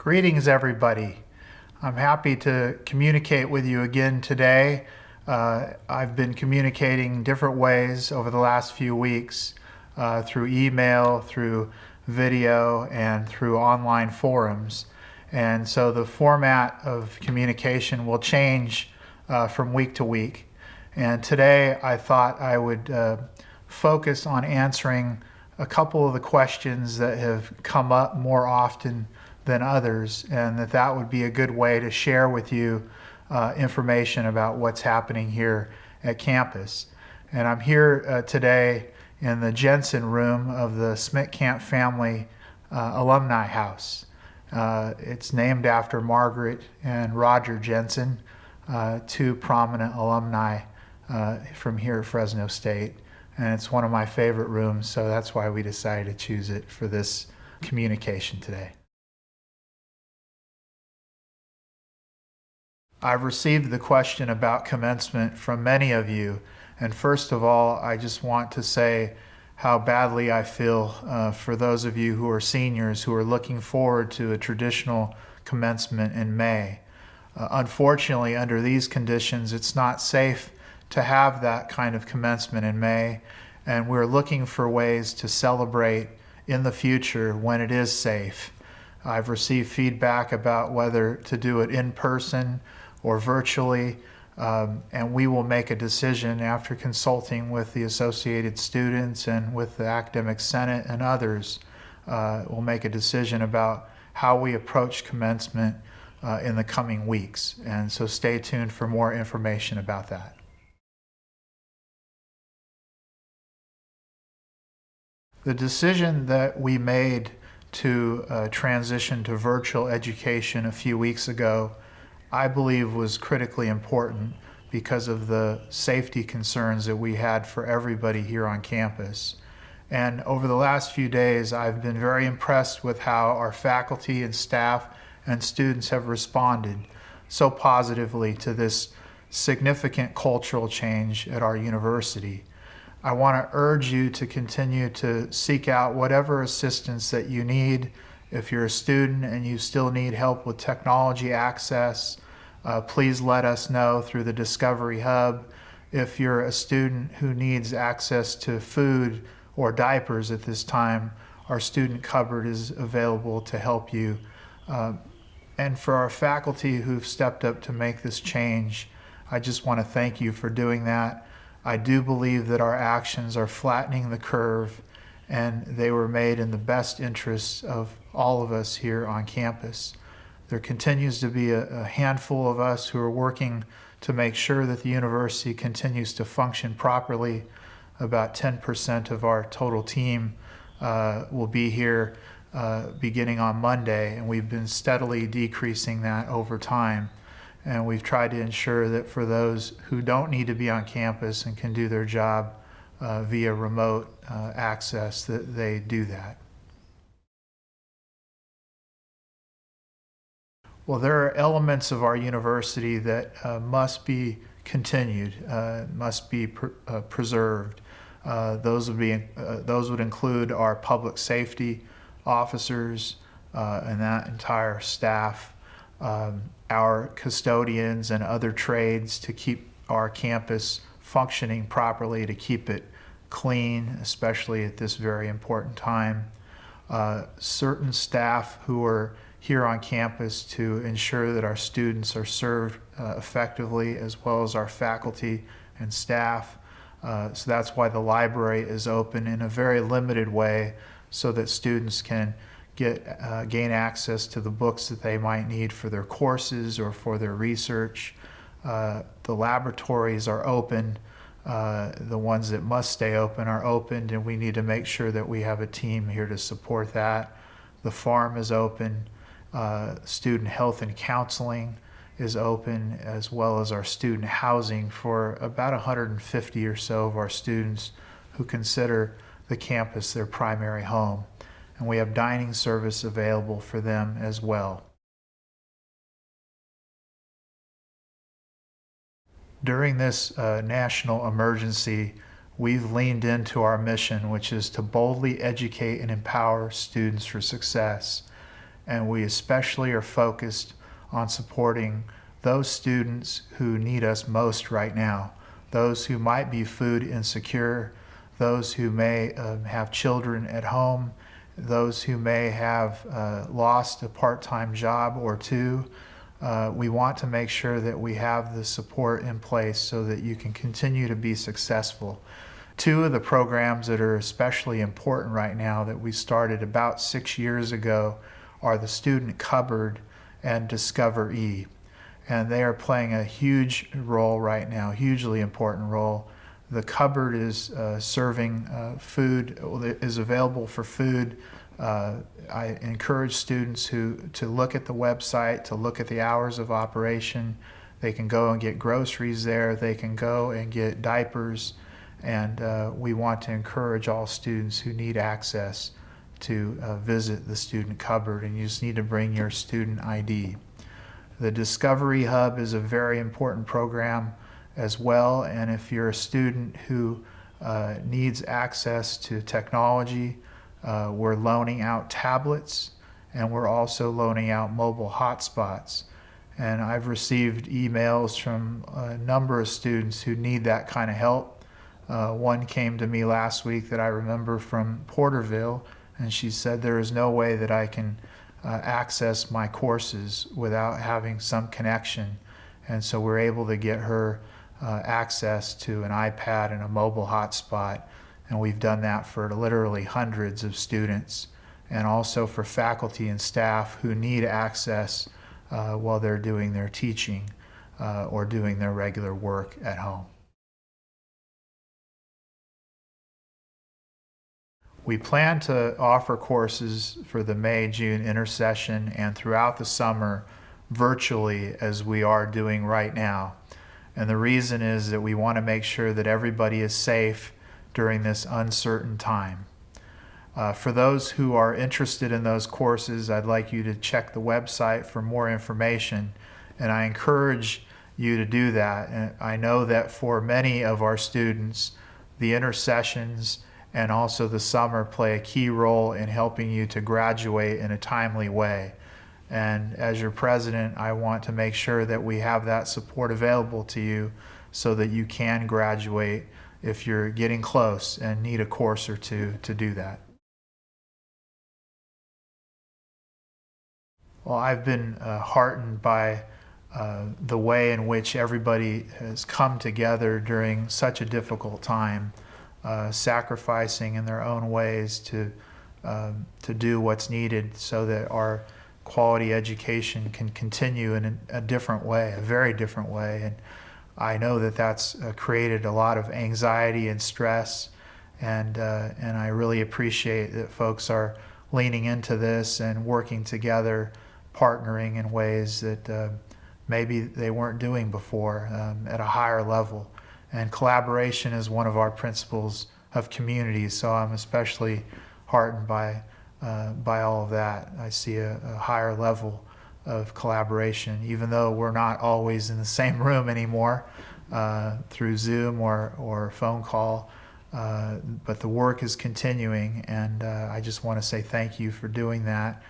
Greetings, everybody. I'm happy to communicate with you again today. I've been communicating different ways over the last few weeks through email, through video, and through online forums. And so the format of communication will change from week to week. And today I thought I would focus on answering a couple of the questions that have come up more often than others, and that would be a good way to share with you information about what's happening here at campus. And I'm here today in the Jensen room of the Smittcamp Alumni House. It's named after Margaret and Roger Jensen, two prominent alumni from here at Fresno State. And it's one of my favorite rooms, so that's why we decided to choose it for this communication today. I've received the question about commencement from many of you, and first of all, I just want to say how badly I feel for those of you who are seniors who are looking forward to a traditional commencement in May. Unfortunately, under these conditions, it's not safe to have that kind of commencement in May, and we're looking for ways to celebrate in the future when it is safe. I've received feedback about whether to do it in person or virtually, and we will make a decision after consulting with the associated students and with the academic senate and others. We'll make a decision about how we approach commencement in the coming weeks, and so stay tuned for more information about that. The decision that we made to transition to virtual education a few weeks ago, I believe, was critically important because of the safety concerns that we had for everybody here on campus. And over the last few days, I've been very impressed with how our faculty and staff and students have responded so positively to this significant cultural change at our university. I want to urge you to continue to seek out whatever assistance that you need. If you're a student and you still need help with technology access, please let us know through the Discovery Hub. If you're a student who needs access to food or diapers at this time, our student cupboard is available to help you. And for our faculty who've stepped up to make this change, I just want to thank you for doing that. I do believe that our actions are flattening the curve, and they were made in the best interests of all of us here on campus. There continues to be a handful of us who are working to make sure that the university continues to function properly. About 10% of our total team will be here beginning on Monday, and we've been steadily decreasing that over time. And we've tried to ensure that for those who don't need to be on campus and can do their job via remote access, that they do that. Well, there are elements of our university that must be continued, must be preserved. Those would include our public safety officers and that entire staff, our custodians and other trades to keep our campus functioning properly, to keep it clean, especially at this very important time. Certain staff who are here on campus to ensure that our students are served effectively, as well as our faculty and staff. So that's why the library is open in a very limited way so that students can gain access to the books that they might need for their courses or for their research. The laboratories are open. The ones that must stay open are opened, and we need to make sure that we have a team here to support that. The farm is open. Student health and counseling is open, as well as our student housing for about 150 or so of our students who consider the campus their primary home. And we have dining service available for them as well. During this national emergency, we've leaned into our mission, which is to boldly educate and empower students for success. and we especially are focused on supporting those students who need us most right now, those who might be food insecure, those who may have children at home, those who may have lost a part-time job or two. We want to make sure that we have the support in place so that you can continue to be successful. Two of the programs that are especially important right now that we started about 6 years ago are the Student Cupboard and Discover E. And they are playing a huge role right now, hugely important role. The cupboard is serving food, is available for food. I encourage students to look at the website, to look at the hours of operation. They can go and get groceries there. They can go and get diapers. And we want to encourage all students who need access to visit the Student Cupboard, and you just need to bring your student ID. The Discovery Hub is a very important program as well, and if you're a student who needs access to technology, we're loaning out tablets, and we're also loaning out mobile hotspots. And I've received emails from a number of students who need that kind of help. One came to me last week that I remember from Porterville, and she said there is no way that I can access my courses without having some connection. And so we're able to get her access to an iPad and a mobile hotspot, and we've done that for literally hundreds of students, and also for faculty and staff who need access while they're doing their teaching or doing their regular work at home. We plan to offer courses for the May-June intersession and throughout the summer virtually, as we are doing right now. And the reason is that we want to make sure that everybody is safe during this uncertain time. For those who are interested in those courses, I'd like you to check the website for more information, and I encourage you to do that. And I know that for many of our students, the intersessions and also the summer play a key role in helping you to graduate in a timely way. And as your president, I want to make sure that we have that support available to you so that you can graduate if you're getting close and need a course or two to do that. Well, I've been heartened by the way in which everybody has come together during such a difficult time, sacrificing in their own ways to do what's needed so that our quality education can continue in a different way, a very different way. And I know that that's created a lot of anxiety and stress, and I really appreciate that folks are leaning into this and working together, partnering in ways that maybe they weren't doing before at a higher level. And collaboration is one of our principles of community, so I'm especially heartened by all of that. I see a higher level of collaboration, even though we're not always in the same room anymore through Zoom or phone call, but the work is continuing, and I just want to say thank you for doing that.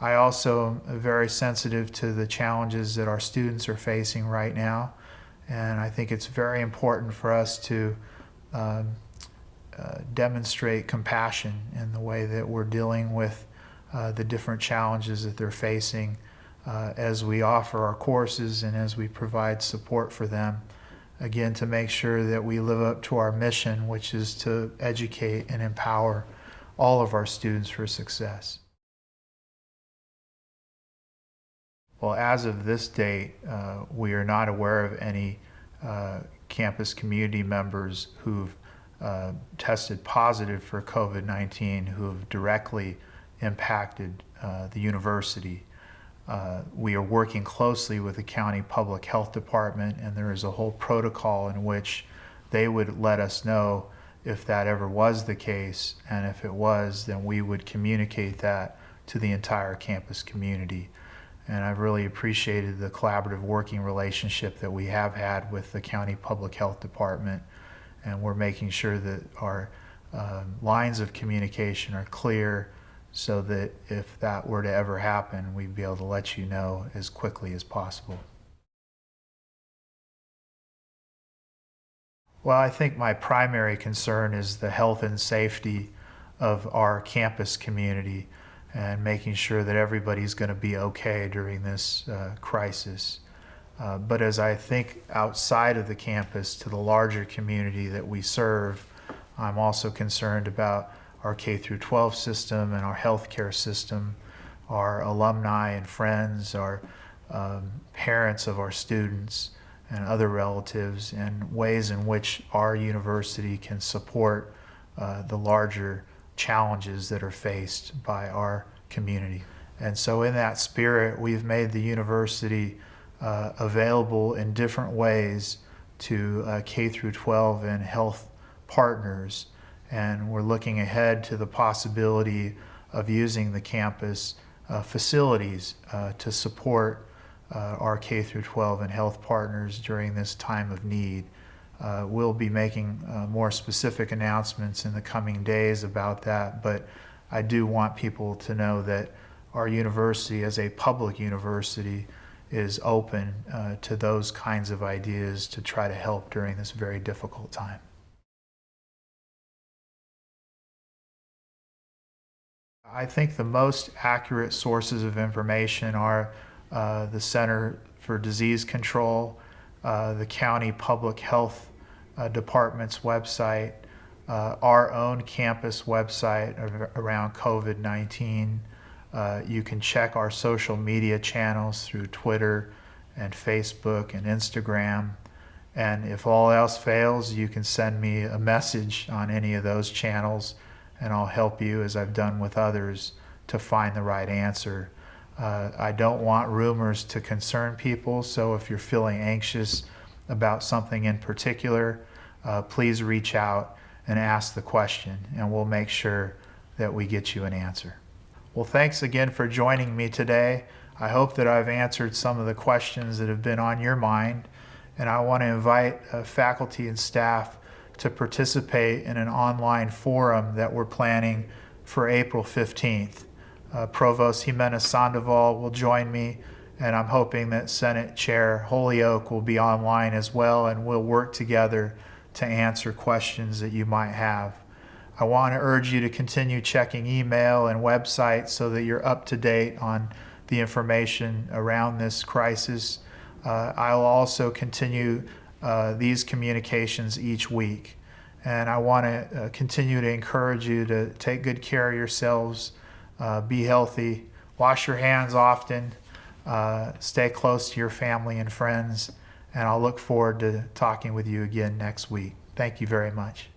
I also am very sensitive to the challenges that our students are facing right now, and I think it's very important for us to demonstrate compassion in the way that we're dealing with the different challenges that they're facing as we offer our courses and as we provide support for them. Again, to make sure that we live up to our mission, which is to educate and empower all of our students for success. Well, as of this date, we are not aware of any campus community members who've tested positive for COVID-19 who have directly impacted the university. We are working closely with the county public health department, and there is a whole protocol in which they would let us know if that ever was the case, and if it was, then we would communicate that to the entire campus community. And I've really appreciated the collaborative working relationship that we have had with the county public health department, and we're making sure that our lines of communication are clear so that if that were to ever happen, we'd be able to let you know as quickly as possible. Well, I think my primary concern is the health and safety of our campus community and making sure that everybody's going to be okay during this crisis. But as I think outside of the campus to the larger community that we serve, I'm also concerned about our K through 12 system and our healthcare system, our alumni and friends, our parents of our students, and other relatives, and ways in which our university can support the larger challenges that are faced by our community. And so in that spirit, we've made the university available in different ways to K through 12 and health partners. And we're looking ahead to the possibility of using the campus facilities to support our K through 12 and health partners during this time of need. We'll be making more specific announcements in the coming days about that, but I do want people to know that our university, as a public university, is open to those kinds of ideas to try to help during this very difficult time. I think the most accurate sources of information are the Center for Disease Control, the County Public Health Department's website, our own campus website around COVID-19. You can check our social media channels through Twitter and Facebook and Instagram. And if all else fails, you can send me a message on any of those channels, and I'll help you, as I've done with others, to find the right answer. I don't want rumors to concern people, so if you're feeling anxious about something in particular, please reach out and ask the question, and we'll make sure that we get you an answer. Well, thanks again for joining me today. I hope that I've answered some of the questions that have been on your mind, and I want to invite faculty and staff to participate in an online forum that we're planning for April 15th. Provost Jimenez Sandoval will join me, and I'm hoping that Senate Chair Holyoke will be online as well, and we'll work together to answer questions that you might have. I want to urge you to continue checking email and websites so that you're up to date on the information around this crisis. I'll also continue these communications each week. And I want to continue to encourage you to take good care of yourselves, be healthy, wash your hands often, stay close to your family and friends, and I'll look forward to talking with you again next week. Thank you very much.